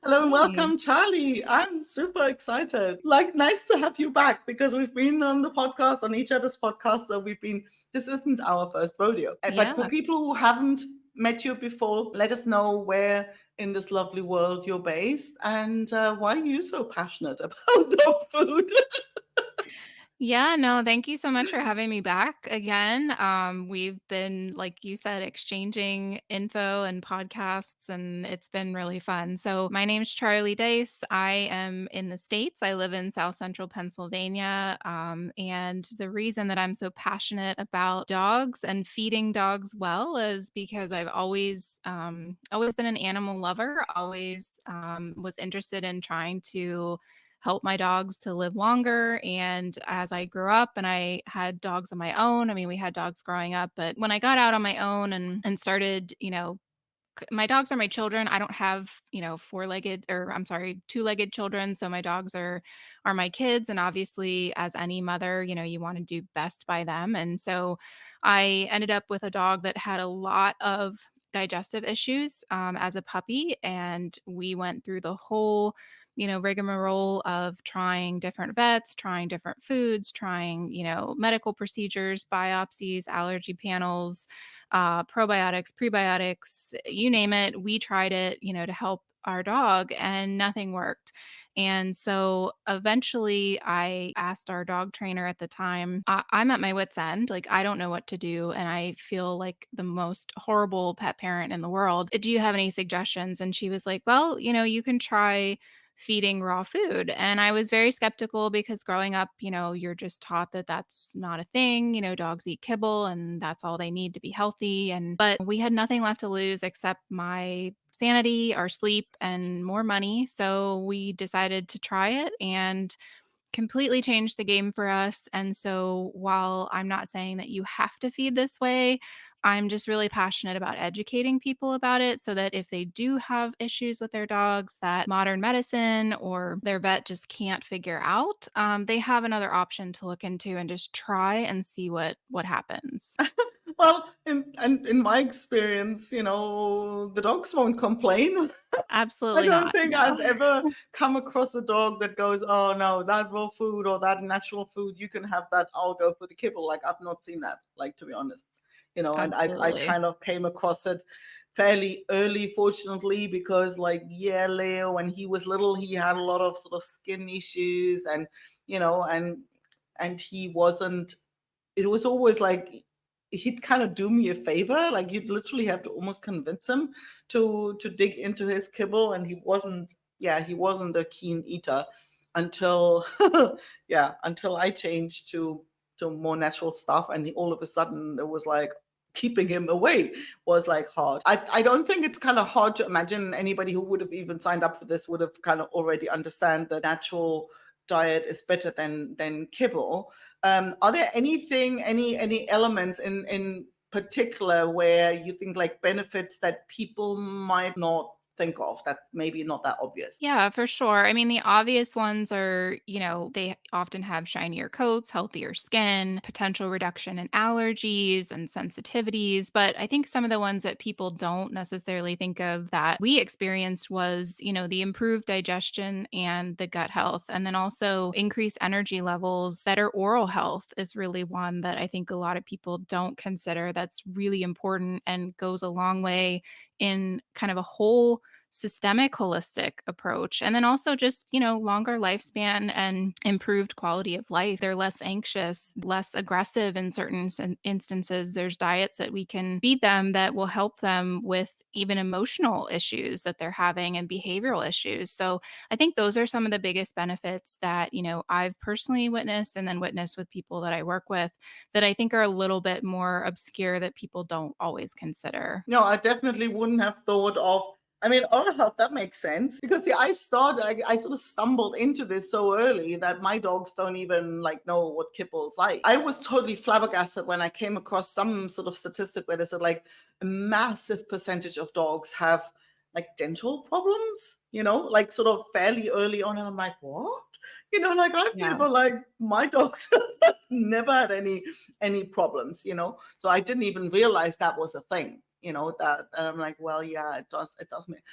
Hello and Hey. welcome, Charlie. I'm super excited. Like, nice to have you back because we've been on the podcast, on each other's podcast. So this isn't our first rodeo. But for Yeah. people who haven't met you before, let us know where in this lovely world you're based and why are you so passionate about dog food? Yeah, no, thank you so much for having me back again. We've been, like you said, exchanging info and podcasts, and it's been really fun. So, my name's Charlie Dice. I am in the States. I live in South Central Pennsylvania. And the reason that I'm so passionate about dogs and feeding dogs well is because I've always been an animal lover, always was interested in trying to help my dogs to live longer. And as I grew up and I had dogs of my own, I mean, we had dogs growing up, but when I got out on my own and started, my dogs are my children. I don't have, four-legged or I'm sorry, two-legged children. So my dogs are my kids. And obviously, as any mother, you want to do best by them. And so I ended up with a dog that had a lot of digestive issues as a puppy. And we went through the whole rigmarole of trying different vets, trying different foods, trying, medical procedures, biopsies, allergy panels, probiotics, prebiotics, you name it. We tried it, to help our dog and nothing worked. And so eventually I asked our dog trainer at the time, I'm at my wit's end. Like, I don't know what to do. And I feel like the most horrible pet parent in the world. Do you have any suggestions? And she was like, well, you can try feeding raw food. And I was very skeptical because growing up, you're just taught that that's not a thing. Dogs eat kibble and that's all they need to be healthy. But we had nothing left to lose except my sanity, our sleep, and more money. So we decided to try it and completely changed the game for us. And so while I'm not saying that you have to feed this way, I'm just really passionate about educating people about it so that if they do have issues with their dogs that modern medicine or their vet just can't figure out, they have another option to look into and just try and see what happens. Well, in my experience, the dogs won't complain. I Absolutely don't not. think No. I've ever come across a dog that goes, "Oh no, that raw food or that natural food, you can have that. I'll go for the kibble." Like I've not seen that, like to be honest. And I Absolutely. kind of came across it fairly early, fortunately, because like yeah, Leo, when he was little, he had a lot of sort of skin issues and you know, and he wasn't it was always like he'd kind of do me a favor. Like you'd literally have to almost convince him to dig into his kibble, and he wasn't a keen eater until until I changed to more natural stuff, and all of a sudden it was like keeping him away was like hard. I don't think it's kind of hard to imagine anybody who would have even signed up for this would have kind of already understand the natural diet is better than kibble. Are there any elements in particular where you think like benefits that people might not think of that maybe not that obvious? Yeah, for sure. I mean, the obvious ones are, they often have shinier coats, healthier skin, potential reduction in allergies and sensitivities. But I think some of the ones that people don't necessarily think of that we experienced was, the improved digestion and the gut health. And then also increased energy levels. Better oral health is really one that I think a lot of people don't consider that's really important and goes a long way in kind of a whole systemic holistic approach, and then also just longer lifespan and improved quality of life. They're less anxious, less aggressive in certain instances. There's diets that we can feed them that will help them with even emotional issues that they're having and behavioral issues. So I think those are some of the biggest benefits that I've personally witnessed and then witnessed with people that I work with that I think are a little bit more obscure that people don't always consider. No, I definitely wouldn't have thought of. I mean, oral health, that makes sense. Because see, I sort of stumbled into this so early that my dogs don't even like know what kibble's like. I was totally flabbergasted when I came across some sort of statistic where they said like a massive percentage of dogs have like dental problems, like sort of fairly early on. And I'm like, what? Like I've Yeah. never like my dogs never had any problems. So I didn't even realize that was a thing. that. And I'm like, well, yeah, it does.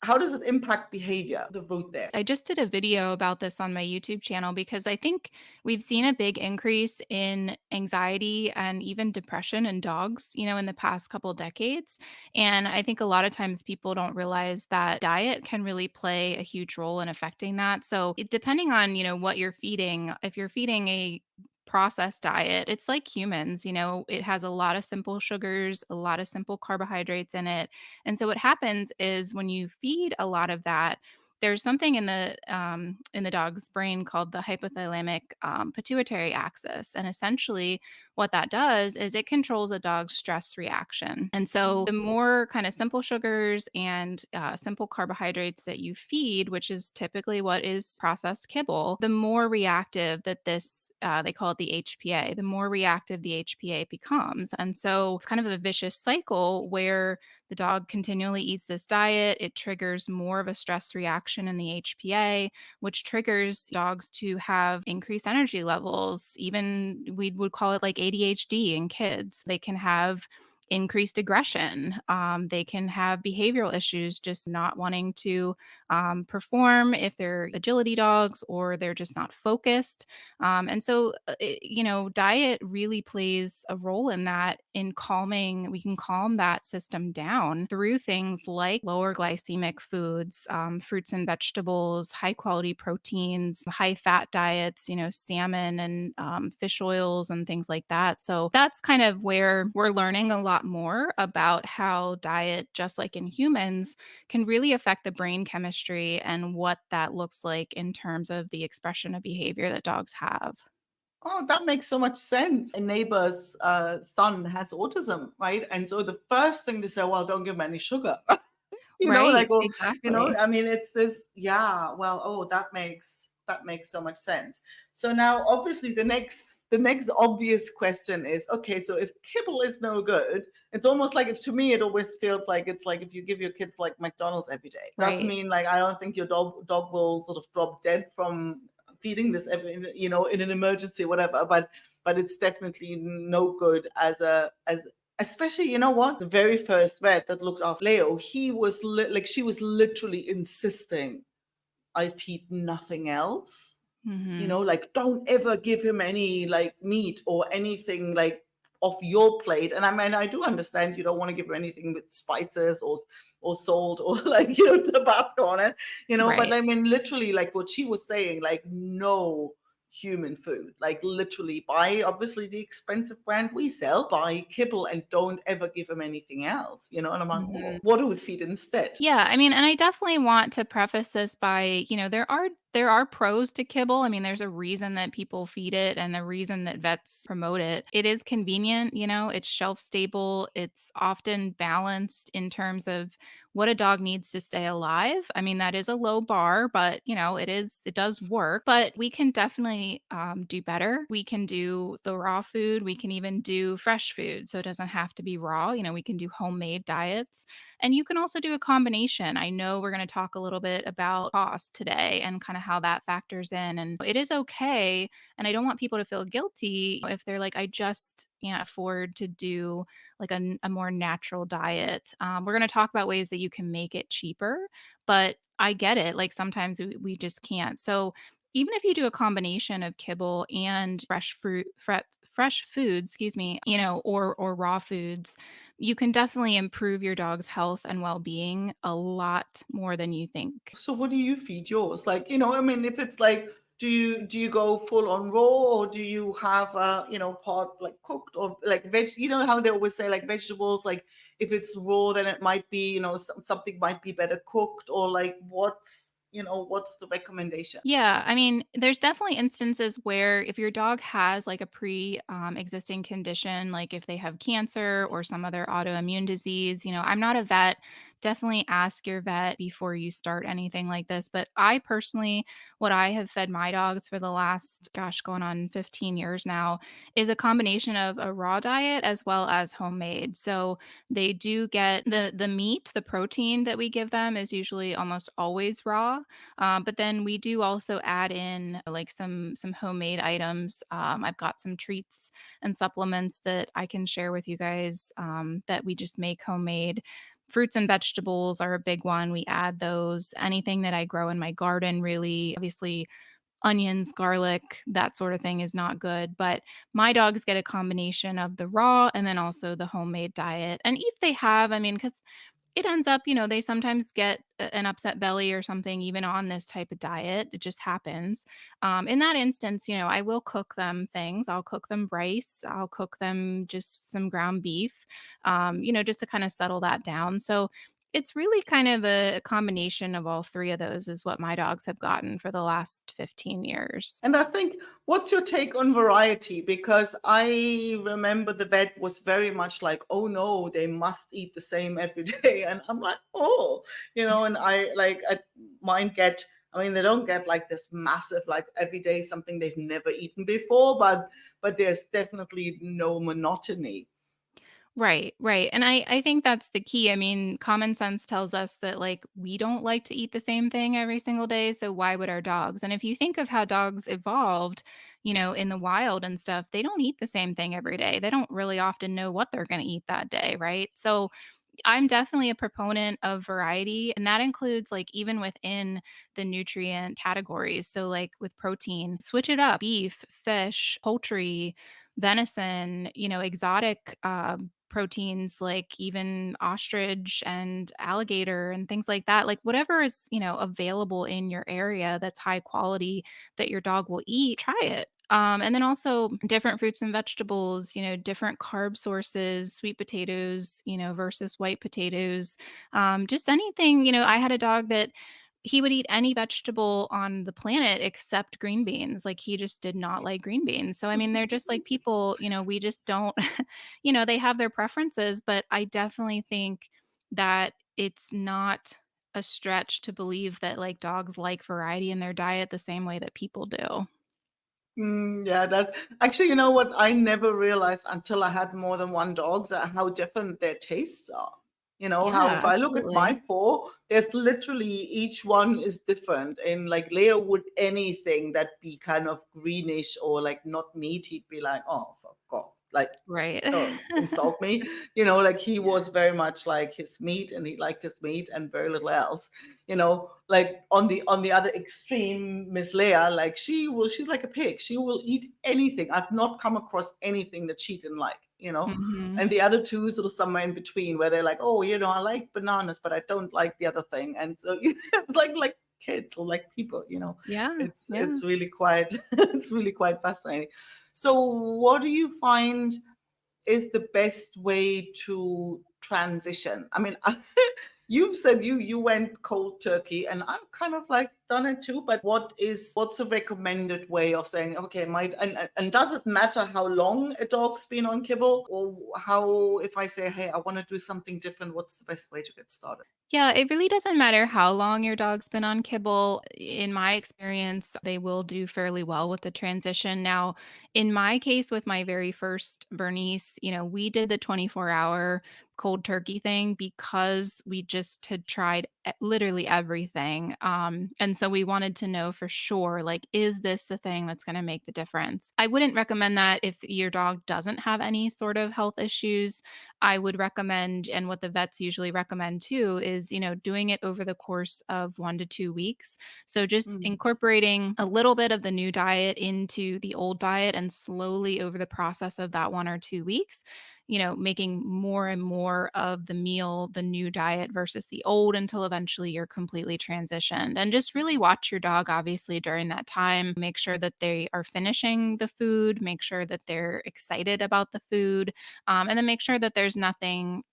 How does it impact behavior, the root there? I just did a video about this on my YouTube channel because I think we've seen a big increase in anxiety and even depression in dogs, in the past couple decades. And I think a lot of times people don't realize that diet can really play a huge role in affecting that. So, depending on, what you're feeding, if you're feeding a processed diet, it's like humans, it has a lot of simple sugars, a lot of simple carbohydrates in it. And so what happens is when you feed a lot of that, there's something in the dog's brain called the hypothalamic pituitary axis, and essentially, what that does is it controls a dog's stress reaction. And so, the more kind of simple sugars and simple carbohydrates that you feed, which is typically what is processed kibble, the more reactive that this they call it the HPA, the more reactive the HPA becomes. And so, it's kind of a vicious cycle where the dog continually eats this diet. It triggers more of a stress reaction in the HPA, which triggers dogs to have increased energy levels. Even we would call it like ADHD in kids. They can have increased aggression. They can have behavioral issues, just not wanting to perform if they're agility dogs or they're just not focused. And so, diet really plays a role in that, in calming. We can calm that system down through things like lower glycemic foods, fruits and vegetables, high quality proteins, high fat diets, salmon and fish oils and things like that. So that's kind of where we're learning a lot more about how diet, just like in humans, can really affect the brain chemistry and what that looks like in terms of the expression of behavior that dogs have. Oh, that makes so much sense. A neighbor's son has autism, right? And so the first thing they say, well, don't give him any sugar. Right, Like, well, exactly. I mean, it's this, yeah, well, oh, that makes so much sense. So now obviously the next obvious question is, okay, so if kibble is no good, it's almost like, if to me it always feels like it's like if you give your kids like McDonald's every day. Doesn't Right. mean like I don't think your dog will sort of drop dead from feeding this every, in an emergency or whatever, but it's definitely no good as especially, you know what, the very first vet that looked after Leo, he was like, she was literally insisting I feed nothing else, Mhm. like, don't ever give him any like meat or anything like off your plate. And I mean, I do understand you don't want to give him anything with spices or salt or like, Tabasco on it, but Right. I mean, literally, like what she was saying, like, no human food, like literally buy obviously the expensive brand we sell, buy kibble and don't ever give him anything else, and I'm like, well, Mhm. what do we feed instead? Yeah, I mean, and I definitely want to preface this by, there are pros to kibble. I mean, there's a reason that people feed it and the reason that vets promote it. It is convenient, it's shelf stable, it's often balanced in terms of what a dog needs to stay alive. I mean, that is a low bar, but it does work. But we can definitely do better. We can do the raw food. We can even do fresh food. So it doesn't have to be raw. We can do homemade diets. And you can also do a combination. I know we're going to talk a little bit about cost today and kind of how that factors in. And it is okay. And I don't want people to feel guilty if they're like, I just can't afford to do like a more natural diet. We're going to talk about ways that you can make it cheaper, but I get it. Like sometimes we just can't. So even if you do a combination of kibble and fresh foods, excuse me, or raw foods, you can definitely improve your dog's health and well-being a lot more than you think. So what do you feed yours? Like, I mean, if it's like, do you go full on raw, or do you have part like cooked, or like veg? You know how they always say like vegetables, like if it's raw, then it might be, something might be better cooked, or like what's the recommendation? Yeah, I mean, there's definitely instances where if your dog has like a existing condition, like if they have cancer or some other autoimmune disease, I'm not a vet definitely ask your vet before you start anything like this. But I personally, what I have fed my dogs for the last, gosh, going on 15 years now, is a combination of a raw diet as well as homemade. So they do get the meat, the protein that we give them is usually almost always raw. But then we do also add in like some homemade items. I've got some treats and supplements that I can share with you guys that we just make homemade. Fruits and vegetables are a big one. We add those. Anything that I grow in my garden, really, obviously, onions, garlic, that sort of thing is not good. But my dogs get a combination of the raw and then also the homemade diet. And if they have, I mean, because it ends up, they sometimes get an upset belly or something even on this type of diet. It just happens. In that instance, I will cook them things. I'll cook them rice. I'll cook them just some ground beef, just to kind of settle that down. So it's really kind of a combination of all three of those is what my dogs have gotten for the last 15 years. And I think, what's your take on variety? Because I remember the vet was very much like, oh no, they must eat the same every day. And I'm like, oh, and mine get, I mean, they don't get like this massive, like every day something they've never eaten before, but there's definitely no monotony. Right, right. And I think that's the key. I mean, common sense tells us that like we don't like to eat the same thing every single day, so why would our dogs? And if you think of how dogs evolved, in the wild and stuff, they don't eat the same thing every day. They don't really often know what they're going to eat that day, right? So I'm definitely a proponent of variety, and that includes like even within the nutrient categories. So, like with protein, switch it up beef, fish, poultry, venison, exotic proteins like even ostrich and alligator and things like that. Like whatever is, available in your area that's high quality that your dog will eat, try it. And then also different fruits and vegetables, different carb sources, sweet potatoes, versus white potatoes. Just anything, I had a dog that he would eat any vegetable on the planet except green beans. Like he just did not like green beans. So I mean, they're just like people, we just don't, they have their preferences, but I definitely think that it's not a stretch to believe that like dogs like variety in their diet the same way that people do. Yeah, that actually, you know what? I never realized until I had more than one dog that how different their tastes are. How Yeah, if I look at my absolutely. four, there's literally each one is different. And like Leo would anything that be kind of greenish or like not meat, he'd be like, oh, for God, like Right. don't insult me. Like he was very much like his meat and he liked his meat and very little else. Like on the other extreme, Miss Leia, like she's like a pig. She will eat anything. I've not come across anything that she didn't like. Mhm. And the other two sort of somewhere in between where they're like, oh, I like bananas, but I don't like the other thing. And so it's like kids or like people. Yeah, yeah. It's really quite it's really quite fascinating. So what do you find is the best way to transition? I mean, you've said you went cold turkey, and I've kind of like done it too. But what's a recommended way of saying, okay, and does it matter how long a dog's been on kibble, or how if I say, hey, I want to do something different, what's the best way to get started? Yeah, it really doesn't matter how long your dog's been on kibble. In my experience, they will do fairly well with the transition. Now, in my case, with my very first Bernice, we did the 24-hour cold turkey thing because we just had tried literally everything. And so we wanted to know for sure, like, is this the thing that's going to make the difference? I wouldn't recommend that if your dog doesn't have any sort of health issues. I would recommend, and what the vets usually recommend too, is, doing it over the course of 1 to 2 weeks. So just Mm. incorporating a little bit of the new diet into the old diet and slowly over the process of that 1 or 2 weeks, making more and more of the meal, the new diet versus the old until eventually you're completely transitioned. And just really watch your dog, obviously, during that time. Make sure that they are finishing the food, make sure that they're excited about the food, and then make sure that there's nothing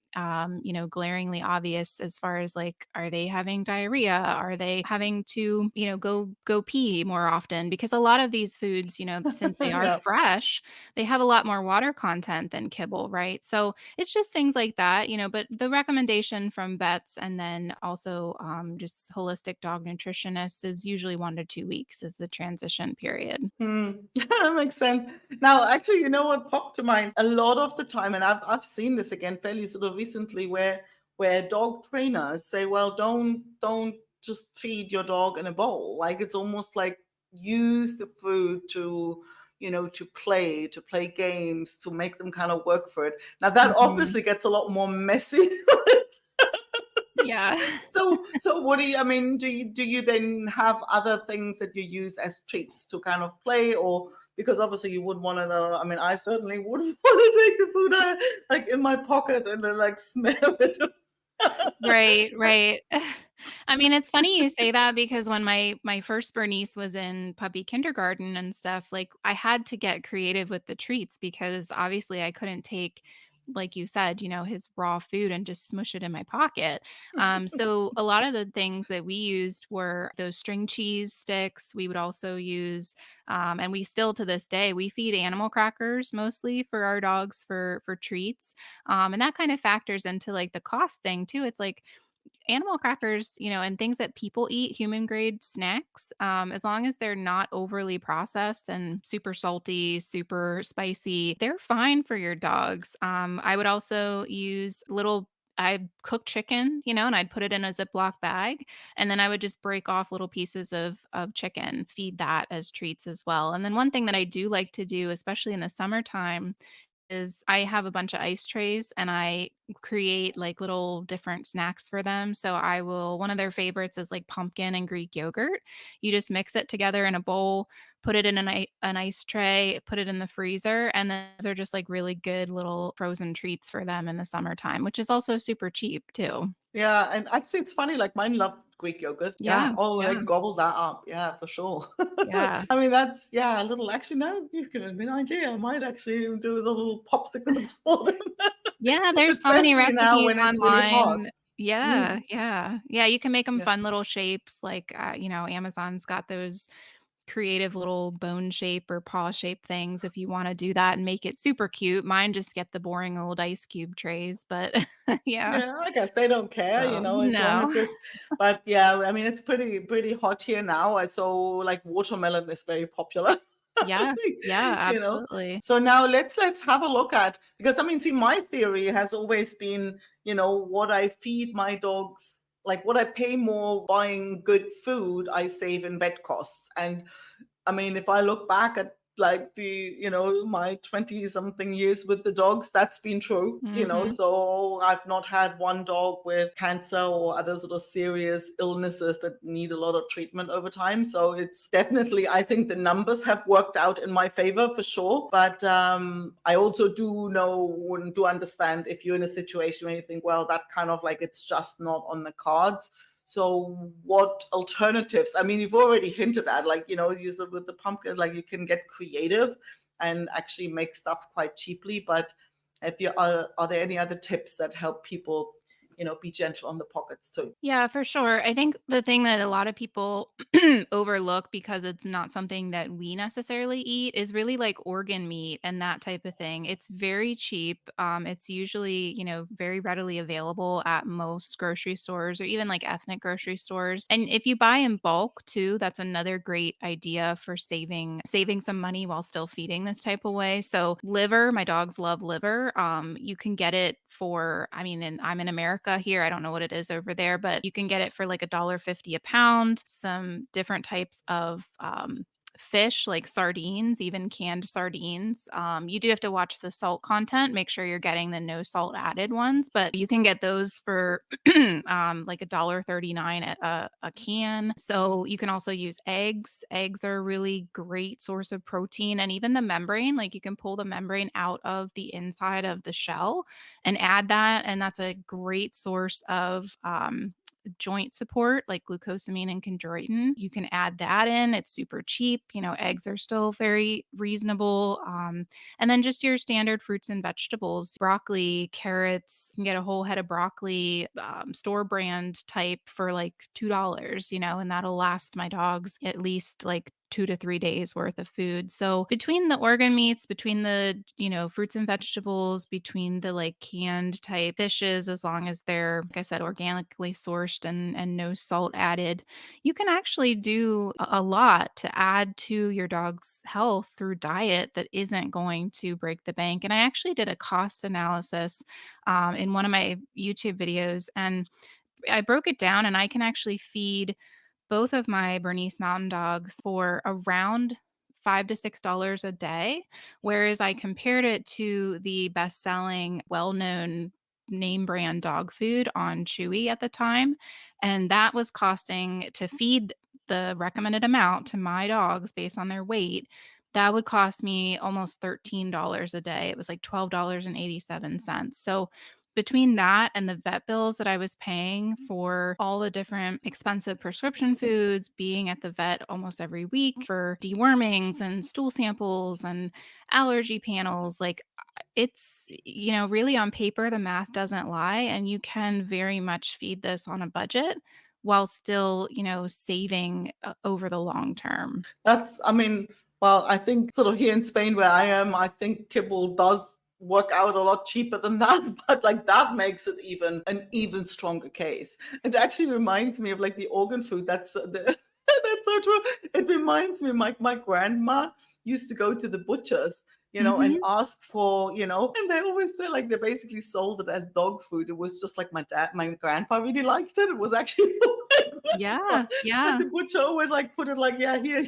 glaringly obvious as far as like, are they having diarrhea? Are they having to, go pee more often? Because a lot of these foods, since they are Yeah. fresh, they have a lot more water content than kibble, right? So it's just things like that, but the recommendation from vets and then also just holistic dog nutritionists is usually 1 to 2 weeks is the transition period. Hmm. That makes sense. Now, actually, you know what popped to mind a lot of the time, and I've seen this again fairly sort of recently, where dog trainers say, well, don't just feed your dog in a bowl. Like it's almost like use the food to to play games, to make them kind of work for it. Now that Mhm. obviously gets a lot more messy. Yeah. So what do you, I mean, do you then have other things that you use as treats to kind of play, or because obviously you wouldn't want to know, I mean, I certainly wouldn't want to take the food like in my pocket and then like smell it. Right, right. I mean, it's funny you say that because when my first Bernice was in puppy kindergarten and stuff, like I had to get creative with the treats because obviously I couldn't take, like you said, his raw food and just smush it in my pocket. So a lot of the things that we used were those string cheese sticks. We would also use, and we still to this day, we feed animal crackers mostly for our dogs for treats. And that kind of factors into like the cost thing too. It's like animal crackers, and things that people eat, human grade snacks, as long as they're not overly processed and super salty, super spicy, they're fine for your dogs. I would also use I cook chicken, and I'd put it in a Ziploc bag, and then I would just break off little pieces of chicken, feed that as treats as well. And then one thing that I do like to do, especially in the summertime, is I have a bunch of ice trays and I create like little different snacks for them. So one of their favorites is like pumpkin and Greek yogurt. You just mix it together in a bowl, put it in an ice tray, put it in the freezer, and then those are just like really good little frozen treats for them in the summertime, which is also super cheap too. Yeah, and actually it's funny, like mine love Greek yogurt. Yeah. Yeah, Oh, they yeah, gobble that up. Yeah, for sure. yeah. I mean, that's yeah, a little actually no, you've given me an idea. I might actually do as a little popsicle for them, Yeah, there's so many especially now recipes when it's really hot. online. Yeah, Mm, yeah. Yeah, you can make them yeah. fun little shapes, like, Amazon's got those creative little bone shape or paw shape things if you wanna do that and make it super cute. Mine just get the boring old ice cube trays, but yeah. Yeah, I guess they don't care, So, as long no. as it's but yeah, I mean, it's pretty hot here now. I saw like watermelon is very popular. Yes, yeah, you know. absolutely. So now let's have a look at, because I mean, see, my theory has always been, what I feed my dogs, like what I pay more buying good food, I save in vet costs. And I mean, if I look back at like my 20 something years with the dogs, that's been true. Mhm. So I've not had one dog with cancer or other sort of serious illnesses that need a lot of treatment over time. So it's definitely, I think the numbers have worked out in my favor for sure. But I also do know and do understand if you're in a situation where you think, well, that kind of like it's just not on the cards. So what alternatives? I mean, you've already hinted at, like, you said with the pumpkin, like you can get creative and actually make stuff quite cheaply. But if you are there any other tips that help people, be gentle on the pockets too? Yeah, for sure. I think the thing that a lot of people overlook because it's not something that we necessarily eat is really like organ meat and that type of thing. It's very cheap. It's usually, very readily available at most grocery stores or even like ethnic grocery stores. And if you buy in bulk too, that's another great idea for saving some money while still feeding this type of way. So liver, my dogs love liver. You can get it for, I mean, and I'm in America here. I don't know what it is over there, but you can get it for like $1.50 a pound. Some different types of fish like sardines, even canned sardines. You do have to watch the salt content, make sure you're getting the no salt added ones, but you can get those for like $1.39 a can. So you can also use eggs. Eggs are a really great source of protein, and even the membrane, like you can pull the membrane out of the inside of the shell and add that. And that's a great source of joint support like glucosamine and chondroitin. You can add that in. It's super cheap. Eggs are still very reasonable. And then just your standard fruits and vegetables, broccoli, carrots. You can get a whole head of broccoli, store brand type for like $2, and that'll last my dogs at least like 2 to 3 days worth of food. So between the organ meats, between the, fruits and vegetables, between the like canned type fishes, as long as they're, like I said, organically sourced and no salt added, you can actually do a lot to add to your dog's health through diet that isn't going to break the bank. And I actually did a cost analysis in one of my YouTube videos, and I broke it down, and I can actually feed both of my Bernese Mountain Dogs for around $5 to $6 a day, whereas I compared it to the best-selling, well-known name brand dog food on Chewy at the time, and that was costing to feed the recommended amount to my dogs based on their weight, that would cost me almost $13 a day. It was like $12.87. So between that and the vet bills that I was paying for all the different expensive prescription foods, being at the vet almost every week for dewormings and stool samples and allergy panels, like really on paper, the math doesn't lie. And you can very much feed this on a budget while still, saving over the long term. I mean, well, I think sort of here in Spain where I am, I think Kibble does work out a lot cheaper than that, but like that makes it even an even stronger case. It actually reminds me of like the organ food. That's so true. It reminds me, my grandma used to go to the butchers, and Mhm. ask for, and they always say like they basically sold it as dog food. It was just like my grandpa really liked it. It was actually for my grandpa. Yeah, And yeah. the butcher always like put it like, yeah, here,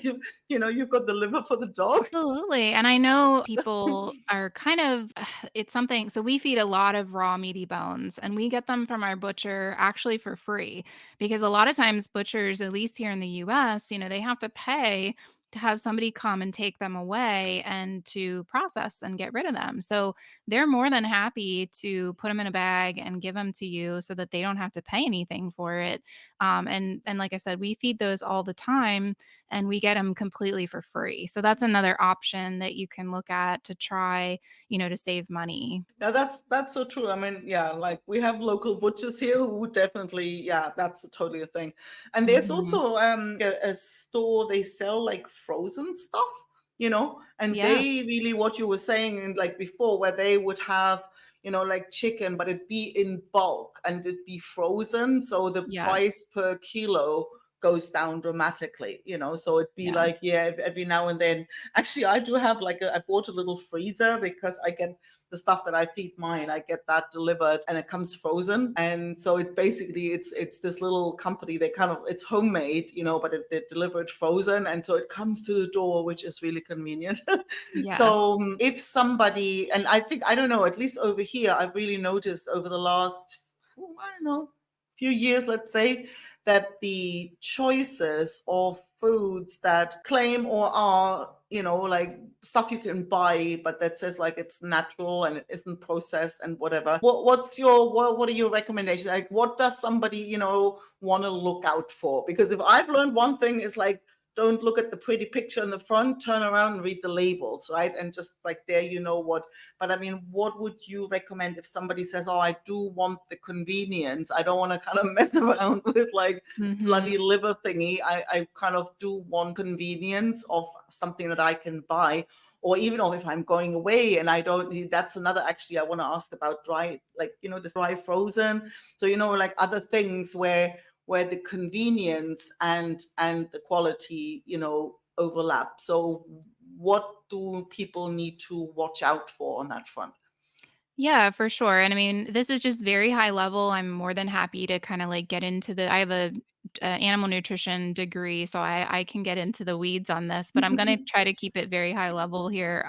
you've got the liver for the dog. Absolutely, and I know people are kind of it's something, so we feed a lot of raw meaty bones, and we get them from our butcher actually for free, because a lot of times butchers, at least here in the US, they have to pay to have somebody come and take them away and to process and get rid of them. So, they're more than happy to put them in a bag and give them to you so that they don't have to pay anything for it. And like I said, we feed those all the time and we get them completely for free. So that's another option that you can look at to try, to save money. Yeah, that's so true. I mean, yeah, like we have local butchers here who would definitely, yeah, that's totally a thing. And there's Mhm. also a store they sell like frozen stuff, and Yeah. they really what you were saying like before, where they would have, like chicken, but it'd be in bulk and it'd be frozen, so the Yes. price per kilo goes down dramatically, so it'd be Yeah. like, yeah, every now and then. Actually, I do have like I bought a little freezer because I get the stuff that I feed mine, I get that delivered and it comes frozen. And so it's this little company. They kind of it's homemade, but they deliver it frozen, and so it comes to the door, which is really convenient. Yes. So if somebody, and I don't know, at least over here, I've really noticed over the last, I don't know, few years, let's say, that the choices of foods that claim or are, like stuff you can buy, but that says like it's natural and it isn't processed and whatever. What are your recommendations? Like, what does somebody, want to look out for? Because if I've learned one thing, is like, don't look at the pretty picture in the front, turn around and read the labels, right? And just like there, what. But I mean, what would you recommend if somebody says, oh, I do want the convenience, I don't want to kind of mess around with like bloody Mhm. liver thingy. I kind of do want convenience of something that I can buy. Or even if I'm going away and I don't need, that's another, actually, I want to ask about dry, like, this dry frozen. So, like other things where the convenience and the quality, overlap. So what do people need to watch out for on that front? Yeah, for sure. And I mean, this is just very high level. I'm more than happy to kind of like get into I have a animal nutrition degree, so I can get into the weeds on this, but I'm going to try to keep it very high level here.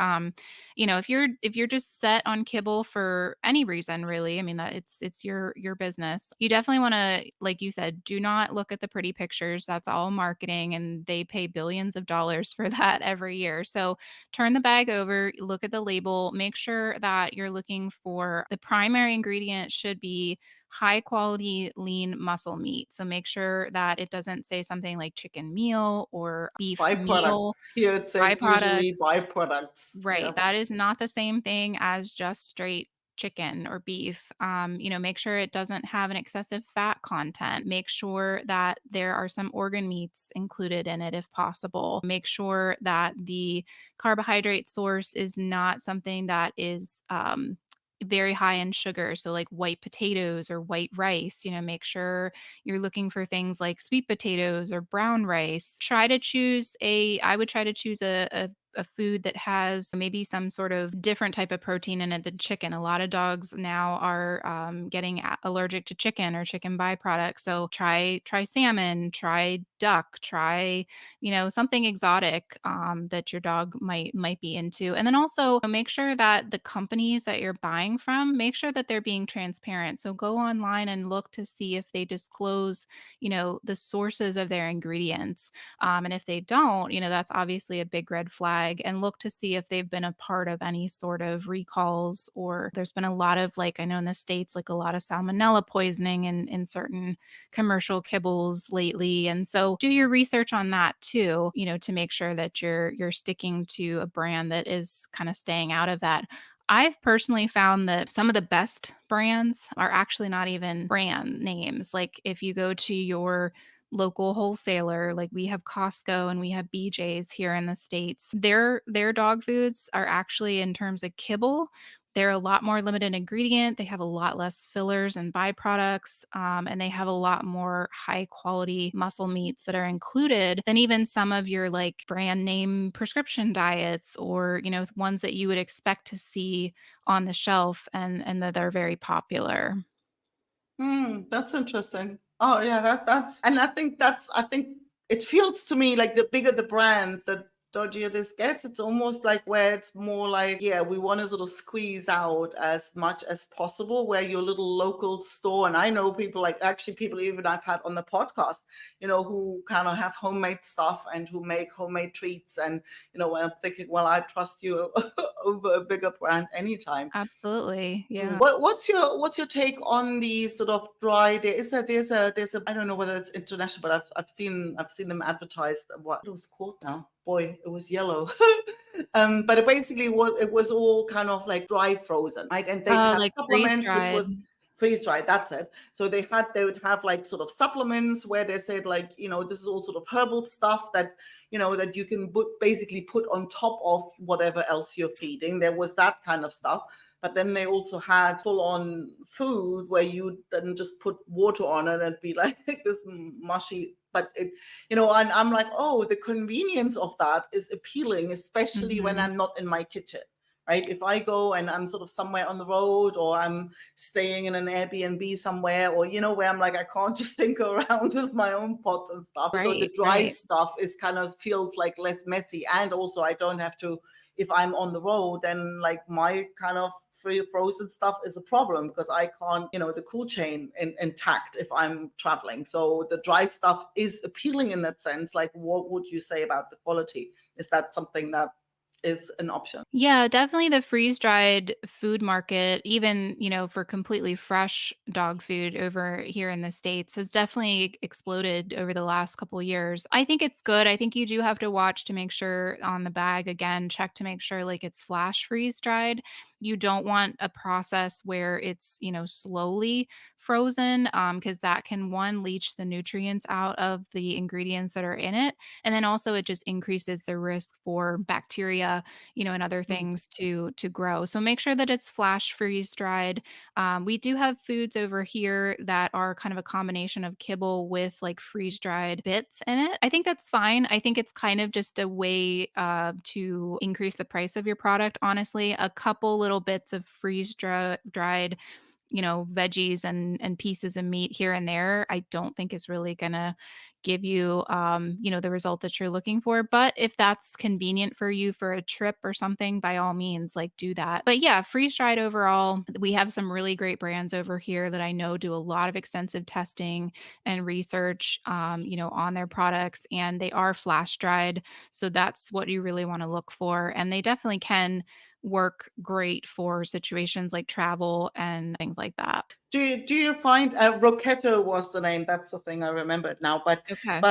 If you're just set on kibble for any reason, really, I mean that it's your business. You definitely want to, like you said, do not look at the pretty pictures. That's all marketing, and they pay billions of dollars for that every year. So turn the bag over, look at the label, make sure that you're looking for the primary ingredient should be high quality lean muscle meat. So make sure that it doesn't say something like chicken meal or beef meal Byproducts. Here it says usually byproducts. byproducts. Right, Yeah. that is not the same thing as just straight chicken or beef. Make sure it doesn't have an excessive fat content. Make sure that there are some organ meats included in it if possible. Make sure that the carbohydrate source is not something that is very high in sugar. So, like white potatoes or white rice, make sure you're looking for things like sweet potatoes or brown rice. I would try to choose a food that has maybe some sort of different type of protein in it than chicken. A lot of dogs now are getting allergic to chicken or chicken byproducts. So try salmon, try duck, try something exotic that your dog might be into, and then also make sure that the companies that you're buying from make sure that they're being transparent. So go online and look to see if they disclose the sources of their ingredients. And if they don't, that's obviously a big red flag, and look to see if they've been a part of any sort of recalls, or there's been a lot of, like, I know in the States, like a lot of salmonella poisoning in certain commercial kibbles lately. And so do your research on that too, to make sure that you're sticking to a brand that is kind of staying out of that. I've personally found that some of the best brands are actually not even brand names. Like if you go to your local wholesaler, like we have Costco and we have BJ's here in the States. Their dog foods are actually, in terms of kibble, they're a lot more limited ingredient. They have a lot less fillers and byproducts, and they have a lot more high quality muscle meats that are included than even some of your like brand name prescription diets, or ones that you would expect to see on the shelf, and that are very popular. That's interesting. Oh yeah, that's and I think it feels to me like the bigger the brand, the dodgier this gets. It's almost like where it's more like, yeah, we want to sort of squeeze out as much as possible where your little local store. And I know people, like actually people even I've had on the podcast, who kind of have homemade stuff and who make homemade treats. And when I'm thinking, well, I trust you over a bigger brand anytime. Absolutely. Yeah. What's your take on the sort of dry? There's a I don't know whether it's international, but I've seen them advertised. What it was called now? Boy, it was yellow. But it was all kind of like dry frozen, right? And they'd Oh, have like freeze supplements, which dried. was freeze dried. That's it. So they would have like sort of supplements where they said like this is all sort of herbal stuff that you can basically put on top of whatever else you're feeding. There was that kind of stuff. But then they also had full on food where you then just put water on it and be like this mushy. But and I'm like, oh, the convenience of that is appealing, especially when Mhm. I'm not in my kitchen. Right. If I go and I'm sort of somewhere on the road, or I'm staying in an Airbnb somewhere, or where I'm like, I can't just tinker around with my own pots and stuff. So the Right, dry right. stuff is kind of feels like less messy. And also I don't have to, if I'm on the road, then like my kind of free frozen stuff is a problem because I can't, the cool chain intact if I'm traveling. So the dry stuff is appealing in that sense. Like, what would you say about the quality? Is that something that is an option? Yeah, definitely the freeze-dried food market, even, for completely fresh dog food over here in the States, has definitely exploded over the last couple years. I think it's good. I think you do have to watch to make sure on the bag, again, check to make sure like it's flash freeze-dried. You don't want a process where it's, slowly frozen, because that can, one, leach the nutrients out of the ingredients that are in it. And then also it just increases the risk for bacteria, and other Mm. things to grow. So make sure that it's flash freeze dried. We do have foods over here that are kind of a combination of kibble with like freeze dried bits in it. I think that's fine. I think it's kind of just a way to increase the price of your product. Honestly, a couple little bits of dried veggies and pieces of meat here and there, I don't think is really gonna give you, the result that you're looking for. But if that's convenient for you for a trip or something, by all means, like do that. But yeah, freeze dried overall, we have some really great brands over here that I know do a lot of extensive testing and research, on their products, and they are flash dried. So that's what you really want to look for. And they definitely can work great for situations like travel and things like that. Do you find Rochetto was the name? That's the thing I remembered now. But Okay.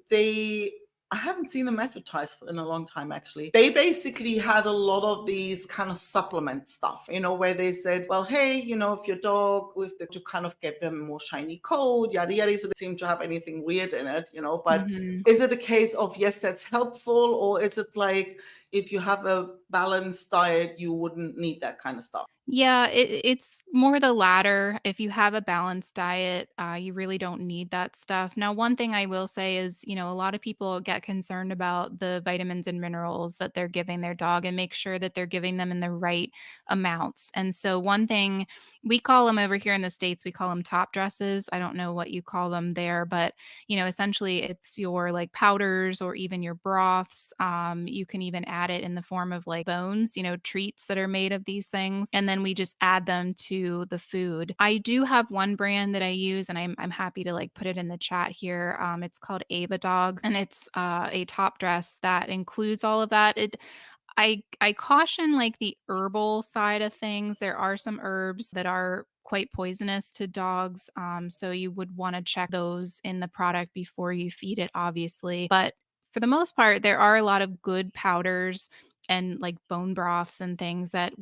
they I haven't seen them advertised in a long time actually. They basically had a lot of these kind of supplement stuff, where they said, well, hey, if your dog with the to kind of get them more shiny coat, yada yada. So they seem to have anything weird in it, but Mhm. is it a case of yes, that's helpful, or is it like if you have a balanced diet, you wouldn't need that kind of stuff? Yeah, it's more the latter. If you have a balanced diet, you really don't need that stuff. Now, one thing I will say is, a lot of people get concerned about the vitamins and minerals that they're giving their dog and make sure that they're giving them in the right amounts. And so, one thing we call them over here in the States, we call them top dresses. I don't know what you call them there, but essentially it's your like powders or even your broths. You can even add it in the form of like bones, treats that are made of these things. And then we just add them to the food. I do have one brand that I use and I'm happy to like put it in the chat here. It's called Ava Dog and it's a top dress that includes all of that. I caution, like, the herbal side of things. There are some herbs that are quite poisonous to dogs, so you would wanna check those in the product before you feed it, obviously, but for the most part, there are a lot of good powders and, like, bone broths and things that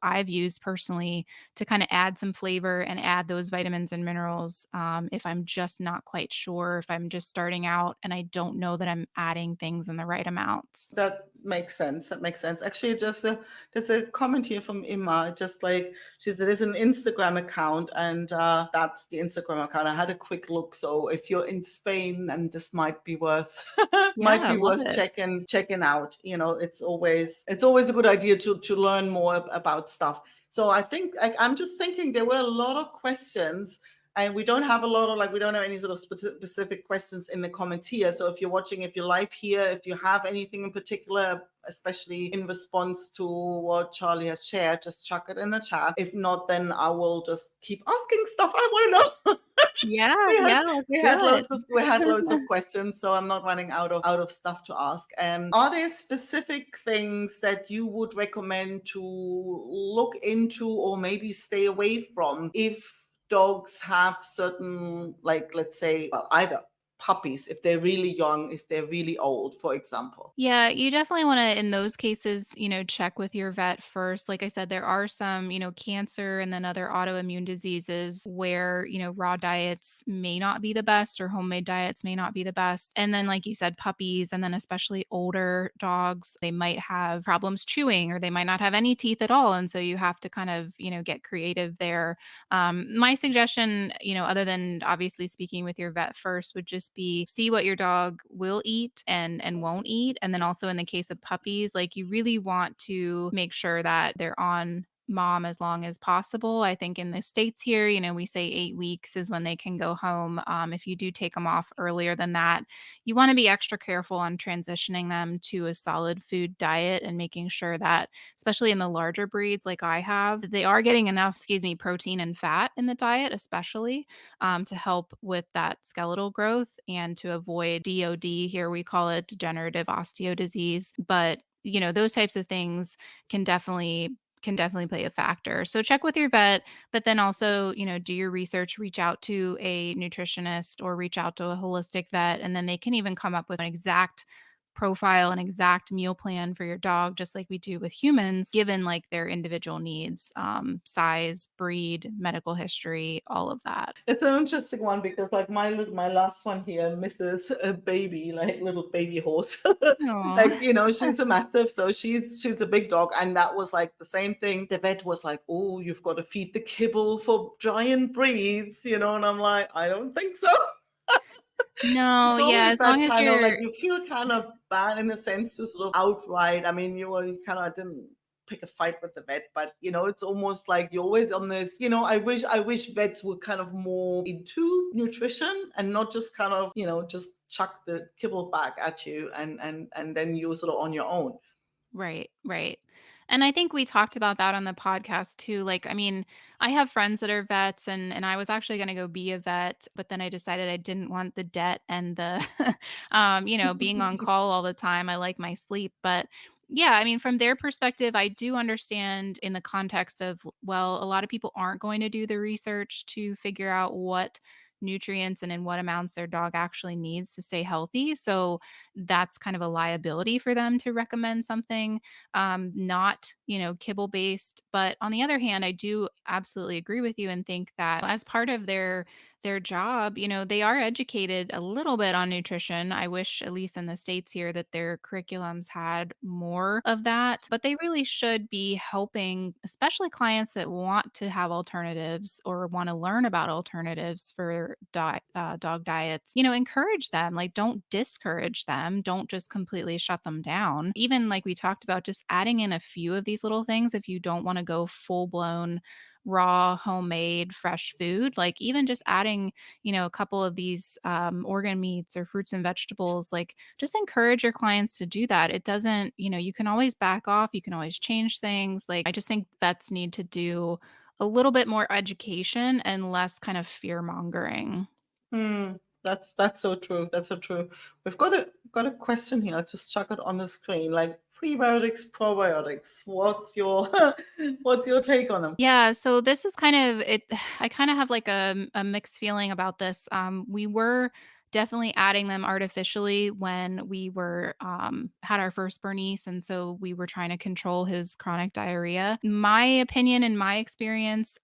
I've used personally to kinda add some flavor and add those vitamins and minerals, if I'm just not quite sure, if I'm just starting out and I don't know that I'm adding things in the right amounts. That makes sense. That makes sense. Actually, just there's a comment here from Imma. Just like she said, there's an Instagram account, and that's the Instagram account. I had a quick look. So if you're in Spain, and this might be worth Yeah, I love it. checking out. It's always a good idea to learn more about stuff. So I think I'm just thinking there were a lot of questions and we don't have a lot of we don't have any sort of specific questions in the comments here. So if you're watching, if you're live here, if you have anything in particular, especially in response to what Charlie has shared, just chuck it in the chat. If not, then I will just keep asking stuff I want to know. Yeah, we had yeah, let's we do had it. loads of questions, so I'm not running out of stuff to ask. Are there specific things that you would recommend to look into or maybe stay away from if dogs have certain, like, let's say, well, either puppies, if they're really young, if they're really old, for example? Yeah, you definitely wanna, in those cases, check with your vet first. Like I said, there are some, cancer and then other autoimmune diseases where, raw diets may not be the best or homemade diets may not be the best. And then, like you said, puppies and then especially older dogs, they might have problems chewing or they might not have any teeth at all. And so you have to kind of, get creative there. My suggestion, other than obviously speaking with your vet first, would just be see what your dog will eat and won't eat. And then also in the case of puppies, like you really want to make sure that they're on mom as long as possible. I think in the States here, we say 8 weeks is when they can go home. If you do take them off earlier than that, you want to be extra careful on transitioning them to a solid food diet and making sure that, especially in the larger breeds like I have, they are getting enough, protein and fat in the diet, especially to help with that skeletal growth and to avoid DOD. Here we call it degenerative osteodisease. But those types of things can definitely play a factor. So check with your vet, but then also, do your research, reach out to a nutritionist or reach out to a holistic vet, and then they can even come up with an exact profile, an exact meal plan for your dog, just like we do with humans, given like their individual needs, size, breed, medical history, all of that. It's an interesting one because, like, my last one here, Mrs. A baby, like little baby horse, Aw. like, she's a mastiff, so she's a big dog, and that was like the same thing. The vet was like, "Oh, you've got to feed the kibble for giant breeds," and I'm like, "I don't think so." No, It's yeah, always as that long as kind of like you're you feel kind of bad in a sense to sort of outright. I mean, you kind of didn't pick a fight with the vet, but it's almost like you're always on this. I wish vets were kind of more into nutrition and not just kind of just chuck the kibble back at you and then you're sort of on your own. right, right. And I think we talked about that on the podcast too. Like, I mean, I have friends that are vets and I was actually gonna go be a vet, but then I decided I didn't want the debt and the being on call all the time. I like my sleep. But Yeah, I mean, from their perspective, I do understand in the context of, well, a lot of people aren't going to do the research to figure out what nutrients and in what amounts their dog actually needs to stay healthy. So that's kind of a liability for them to recommend something not, kibble based. But on the other hand, I do absolutely agree with you and think that as part of their job, they are educated a little bit on nutrition. I wish, at least in the States here, that their curriculums had more of that, but they really should be helping, especially clients that want to have alternatives or want to learn about alternatives for dog diets. Encourage them, like, don't discourage them, don't just completely shut them down. Even like we talked about, just adding in a few of these little things if you don't want to go full blown raw, homemade, fresh food, like even just adding, a couple of these organ meats or fruits and vegetables, like just encourage your clients to do that. It doesn't, you can always back off, you can always change things. Like, I just think vets need to do a little bit more education and less kind of fear mongering. Hmm, that's so true. That's so true. We've got a question here. I just chuck it on the screen. Like prebiotics, probiotics. What's your what's your take on them? Yeah, so this is kind of it. I kind of have like a mixed feeling about this. We were definitely adding them artificially when we were had our first Bernice, and so we were trying to control his chronic diarrhea. My opinion and my experience,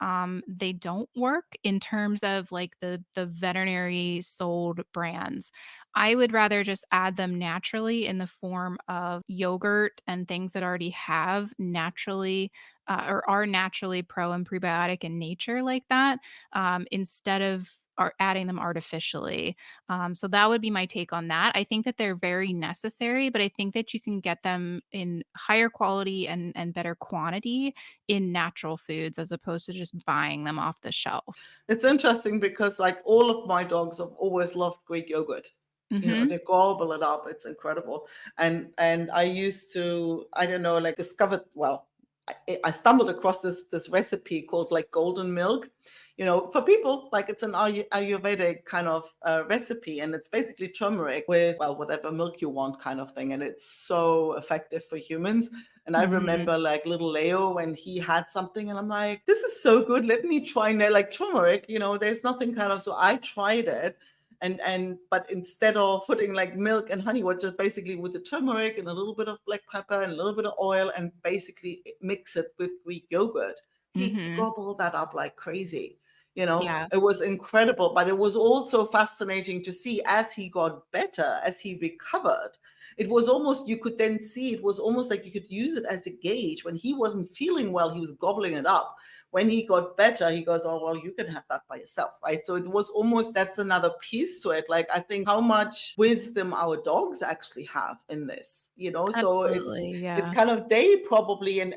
they don't work in terms of like the veterinary sold brands. I would rather just add them naturally in the form of yogurt and things that already have naturally or are naturally pro and prebiotic in nature like that, instead of adding them artificially. So that would be my take on that. I think that they're very necessary, but I think that you can get them in higher quality and better quantity in natural foods as opposed to just buying them off the shelf. It's interesting because like all of my dogs have always loved Greek yogurt. You know, Mhm. they gobble it up. It's incredible. And I used to, I don't know, like discovered, well, I stumbled across this recipe called like golden milk. You know, for people, like it's an Ayurvedic kind of recipe, and it's basically turmeric with, well, whatever milk you want kind of thing. And it's so effective for humans. And I Mhm. remember like little Leo when he had something, and I'm like, this is so good. Let me try like turmeric. You know, there's nothing kind of. So I tried it, and but instead of putting like milk and honey, what just basically with the turmeric and a little bit of black pepper and a little bit of oil, and basically mix it with Greek yogurt. He Mhm. gobbled that up like crazy. You know, Yeah. it was incredible, but it was also fascinating to see as he got better, as he recovered. It was almost, you could then see, it was almost like you could use it as a gauge. When he wasn't feeling well, he was gobbling it up. When he got better, he goes, oh, well, you can have that by yourself, right? So it was almost, that's another piece to it. Like, I think how much wisdom our dogs actually have in this, you know? So Absolutely. it's Yeah. kind of, they probably, and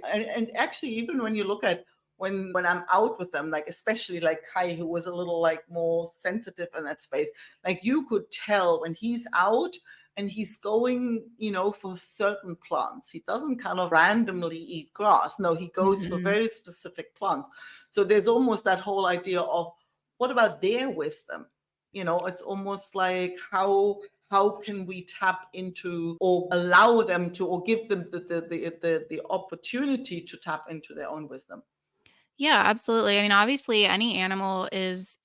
actually, even when you look at, when I'm out with them, like especially like Kai, who was a little like more sensitive in that space, like you could tell when he's out and he's going, you know, for certain plants. He doesn't kind of randomly eat grass. No, he goes for Mhm. very specific plants. So there's almost that whole idea of what about their wisdom? You know, it's almost like how can we tap into or allow them to or give them the opportunity to tap into their own wisdom. Yeah, absolutely. I mean, obviously any animal is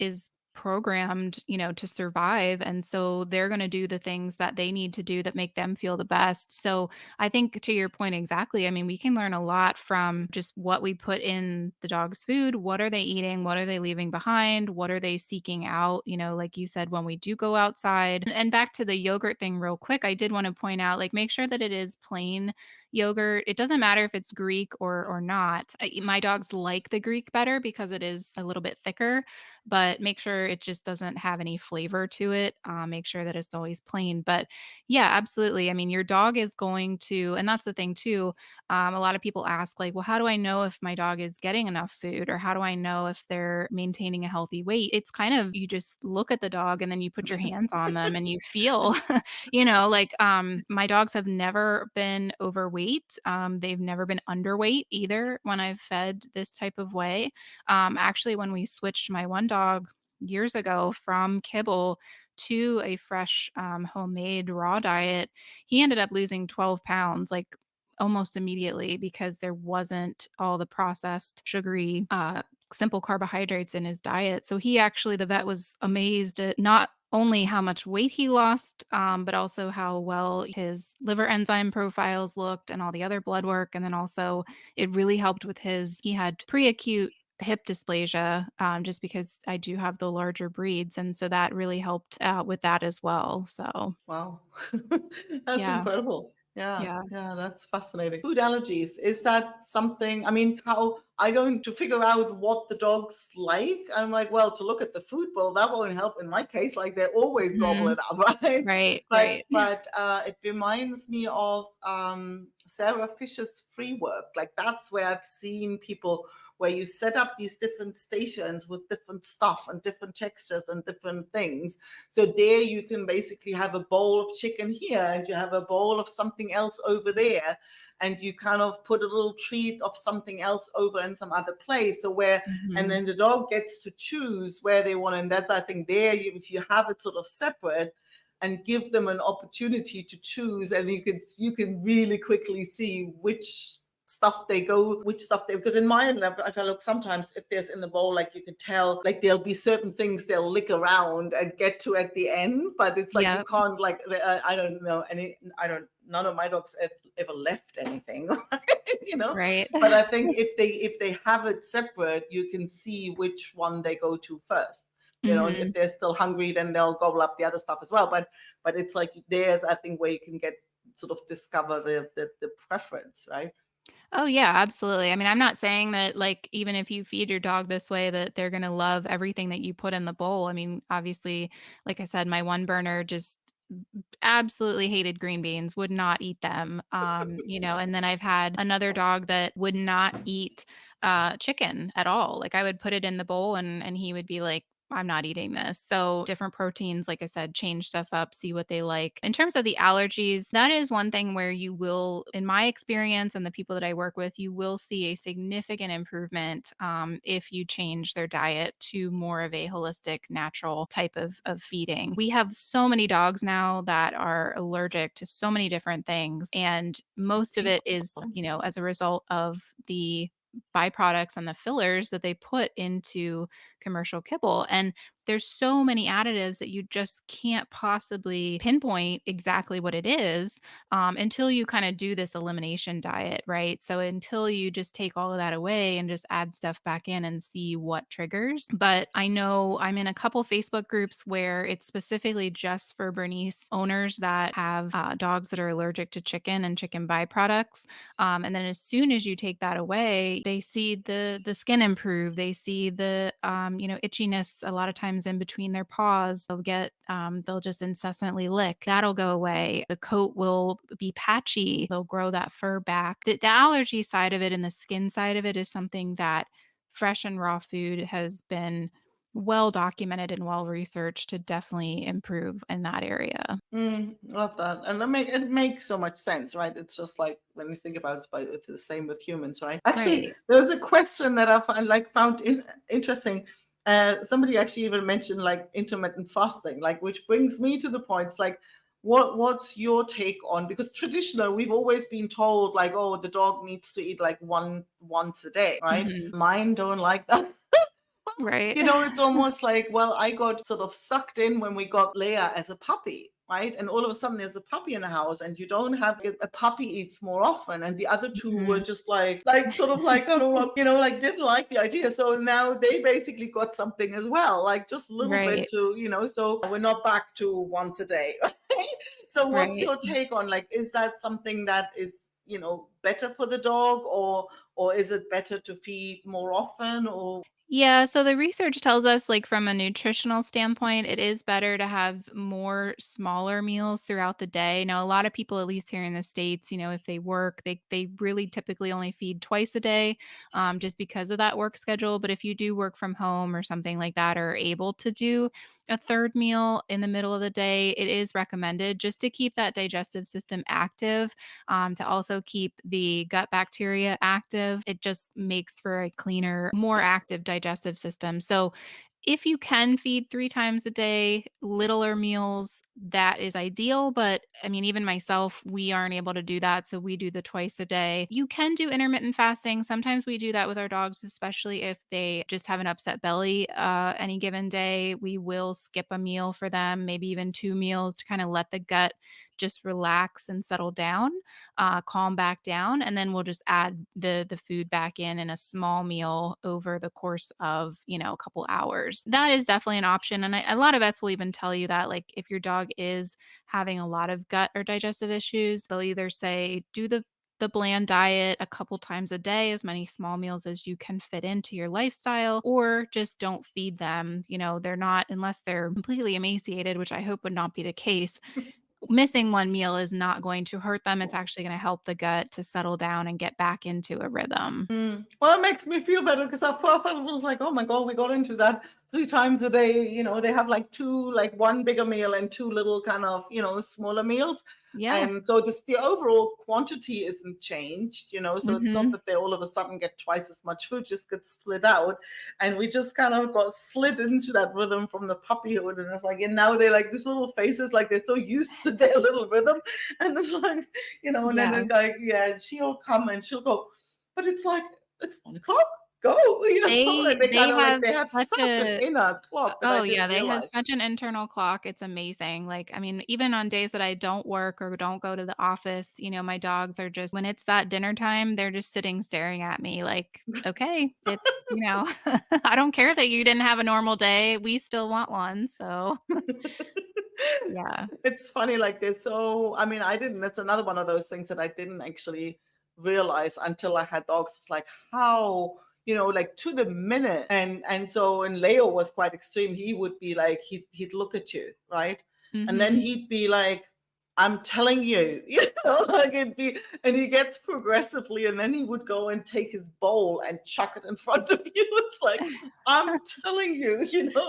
programmed, to survive, and so they're going to do the things that they need to do that make them feel the best. So, I think to your point exactly, I mean, we can learn a lot from just what we put in the dog's food, what are they eating, what are they leaving behind, what are they seeking out, like you said when we do go outside. And back to the yogurt thing real quick, I did want to point out, like, make sure that it is plain yogurt. It doesn't matter if it's Greek or not. My dogs like the Greek better because it is a little bit thicker, but make sure it just doesn't have any flavor to it. Make sure that it's always plain. But yeah, absolutely. I mean, your dog is going to, and that's the thing too. A lot of people ask, like, well, how do I know if my dog is getting enough food, or how do I know if they're maintaining a healthy weight? It's kind of, you just look at the dog and then you put your hands on them and you feel like, my dogs have never been overweight. They've never been underweight either when I've fed this type of way. Actually, when we switched my one dog years ago from kibble to a fresh, homemade raw diet, he ended up losing 12 pounds, like almost immediately because there wasn't all the processed, sugary, simple carbohydrates in his diet. So he actually, the vet was amazed at not only how much weight he lost, but also how well his liver enzyme profiles looked and all the other blood work. And then also, it really helped with he had pre acute hip dysplasia, just because I do have the larger breeds. And so that really helped out with that as well. So, Wow. That's yeah, incredible. Yeah, yeah. yeah, that's fascinating. Food allergies, is that something? I mean, how I going to figure out what the dogs like? I'm like, well, to look at the food bowl, that won't help in my case. Like they always gobble Mhm. it up, right? Right, But right. it reminds me of Sarah Fisher's free work. Like that's where I've seen people where you set up these different stations with different stuff and different textures and different things, so there you can basically have a bowl of chicken here and you have a bowl of something else over there. And you kind of put a little treat of something else over in some other place. So where, and Mhm. then the dog gets to choose where they want. And that's, I think, there, if you have it sort of separate and give them an opportunity to choose, and you can really quickly see which stuff they, because in mine I feel like sometimes if there's in the bowl, like you can tell, like there'll be certain things they'll lick around and get to at the end, but it's like you Yep. can't, like I don't know any, I don't, none of my dogs ever left anything. Right. But I think if they have it separate, you can see which one they go to first. And if Mhm. they're still hungry, then they'll gobble up the other stuff as well. But it's like there's, I think, where you can get sort of discover the preference, right? Oh, yeah, absolutely. I mean, I'm not saying that, like, even if you feed your dog this way that they're gonna love everything that you put in the bowl. I mean, obviously, like I said, my one burner just absolutely hated green beans, would not eat them. And then I've had another dog that would not eat chicken at all. Like I would put it in the bowl and he would be like, I'm not eating this. So different proteins, like I said, change stuff up, see what they like. In terms of the allergies, that is one thing where you will, in my experience and the people that I work with, you will see a significant improvement if you change their diet to more of a holistic, natural type of feeding. We have so many dogs now that are allergic to so many different things. And most of it is, as a result of the byproducts and the fillers that they put into commercial kibble. And there's so many additives that you just can't possibly pinpoint exactly what it is until you kind of do this elimination diet, right? So until you just take all of that away and just add stuff back in and see what triggers. But I know I'm in a couple Facebook groups where it's specifically just for Bernese owners that have dogs that are allergic to chicken and chicken byproducts. And then as soon as you take that away, they see the skin improve. They see the itchiness a lot of times in between their paws. They'll just incessantly lick. That'll go away. The coat will be patchy. They'll grow that fur back. The allergy side of it and the skin side of it is something that fresh and raw food has been well documented and well researched to definitely improve in that area. Love that, and it makes so much sense, right? It's just like when you think about it, but it's the same with humans, right? Actually, Right. there's a question that found interesting. Somebody actually even mentioned like intermittent fasting, like which brings me to the points like. What's your take on, because traditional we've always been told like, oh, the dog needs to eat like once a day, right? Mhm. Mine don't like that. Right. It's almost like, well, I got sort of sucked in when we got Leia as a puppy, right? And all of a sudden there's a puppy in the house and you don't have a puppy eats more often. And the other two were Mhm. just like sort of like, I don't know, like didn't like the idea. So now they basically got something as well, like just a little bit Right. so we're not back to once a day. So what's Right. your take on, like, is that something that is, better for the dog, or is it better to feed more often, or Yeah, so the research tells us, like, from a nutritional standpoint, it is better to have more smaller meals throughout the day. Now, a lot of people, at least here in the States, if they work, they really typically only feed twice a day, just because of that work schedule. But if you do work from home or something like that, or are able to do a third meal in the middle of the day, it is recommended just to keep that digestive system active, to also keep the gut bacteria active. It just makes for a cleaner, more active digestive system. So, if you can feed 3 times a day, littler meals, that is ideal, but I mean, even myself, we aren't able to do that, so we do the twice a day. You can do intermittent fasting. Sometimes we do that with our dogs, especially if they just have an upset belly any given day. We will skip a meal for them, maybe even 2 meals to kind of let the gut just relax and settle down, calm back down, and then we'll just add the food back in a small meal over the course of, a couple hours. That is definitely an option, and a lot of vets will even tell you that, like, if your dog is having a lot of gut or digestive issues, they'll either say, "Do the bland diet a couple times a day, as many small meals as you can fit into your lifestyle, or just don't feed them." They're not, unless they're completely emaciated, which I hope would not be the case, missing one meal is not going to hurt them. It's actually going to help the gut to settle down and get back into a rhythm. Mm. Well, it makes me feel better because I felt I was like, oh my God, we got into that 3 times a day. They have like two, like one bigger meal and two little kind of, smaller meals. Yeah. And so the overall quantity isn't changed. So it's not Mhm. that they all of a sudden get twice as much food, just gets split out. And we just kind of got slid into that rhythm from the puppyhood. And it's like, and now they're like these little faces, like they're so used to their little rhythm. And it's like, and then Yeah. the guy, yeah, she'll come and she'll go, but it's like, it's 1 o'clock. Go, They like they they kind of like have they have such such an a inner clock that I oh, yeah, didn't they have realize. such an internal clock, it's amazing. Like, I mean, even on days that I don't work or don't go to the office, my dogs are just, when it's that dinner time, they're just sitting staring at me like, "Okay, it's," "I don't care that you didn't have a normal day, we still want one." So, yeah. It's funny, like they're so. I mean, I didn't. That's another one of those things that I didn't actually realize until I had dogs. It's like how like to the minute, and so and Leo was quite extreme. He would be like he'd look at you, right, and then Mhm. he'd be like, "I'm telling you," like it'd be, and he gets progressively, and then he would go and take his bowl and chuck it in front of you. It's like, "I'm telling you,"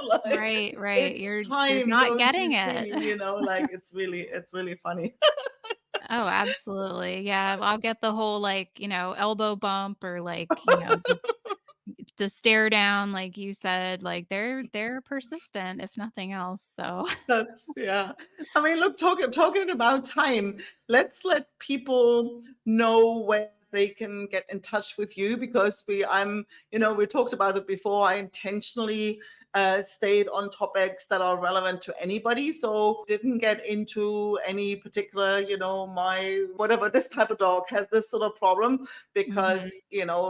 like Right, right, it's you're time, not don't you getting it. see? Like it's really funny. Oh, absolutely, yeah, I'll get the whole, like, elbow bump or, like, just the stare down, like you said, like, they're persistent, if nothing else, so That's yeah. I mean, look, talking about time, let's let people know where they can get in touch with you because we talked about it before. I intentionally stayed on topics that are relevant to anybody. So didn't get into any particular, my whatever this type of dog has this sort of problem Mhm. because,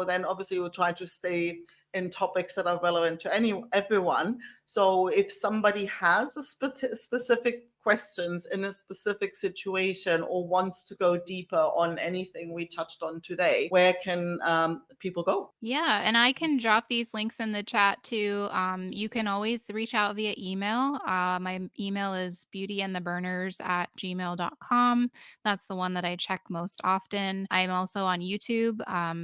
then obviously we're trying to stay in topics that are relevant to everyone. So if somebody has a specific questions in a specific situation or wants to go deeper on anything we touched on today, where can people go? Yeah, and I can drop these links in the chat too. You can always reach out via email. My email is beautyandtheburners@gmail.com. That's the one that I check most often. I'm also on YouTube.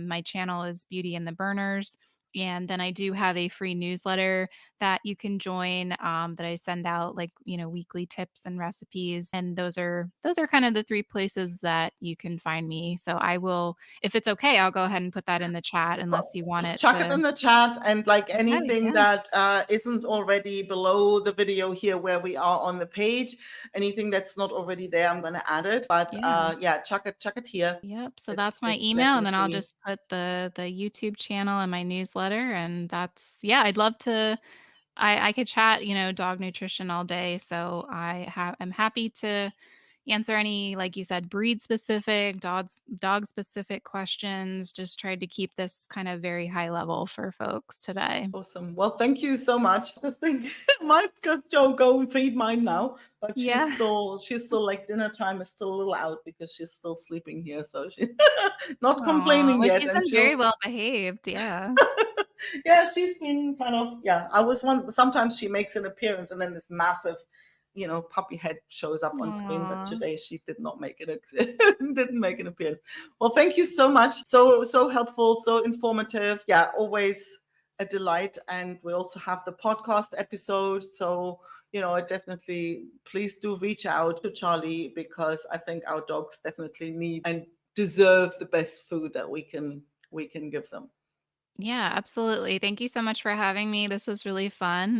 My channel is Beauty and the Burners. And then I do have a free newsletter that you can join, that I send out, like, weekly tips and recipes. And those are kind of the three places that you can find me. So I will, if it's okay, I'll go ahead and put that in the chat unless you want it Chuck it to. in the chat, and like Okay, anything yeah, that isn't already below the video here where we are on the page, anything that's not already there, I'm going to add it. But yeah. yeah, chuck it here. Yep, so it's that's my it's email, and then I'll definitely just put the YouTube channel and my newsletter, and that's, yeah, I'd love to. I could chat, dog nutrition all day, so I'm happy to answer any, like you said, breed specific, dog specific questions. Just tried to keep this kind of very high level for folks today. awesome. Well, thank you so much. I think might just go feed mine now, but she's Yeah. still she's still like dinner time is still a little out because she's still sleeping here, so she not Aw, complaining well, yet, she's and been she'll very well behaved, yeah. yeah, she's been kind of, yeah. I was one. Sometimes she makes an appearance, and then this massive, puppy head shows up on screen. But Aw. today she did not make it. Didn't make an appearance. Well, thank you so much. So helpful, so informative. Yeah, always a delight. And we also have the podcast episode. So I definitely please do reach out to Charlie because I think our dogs definitely need and deserve the best food that we can give them. Yeah, absolutely. Thank you so much for having me. This was really fun.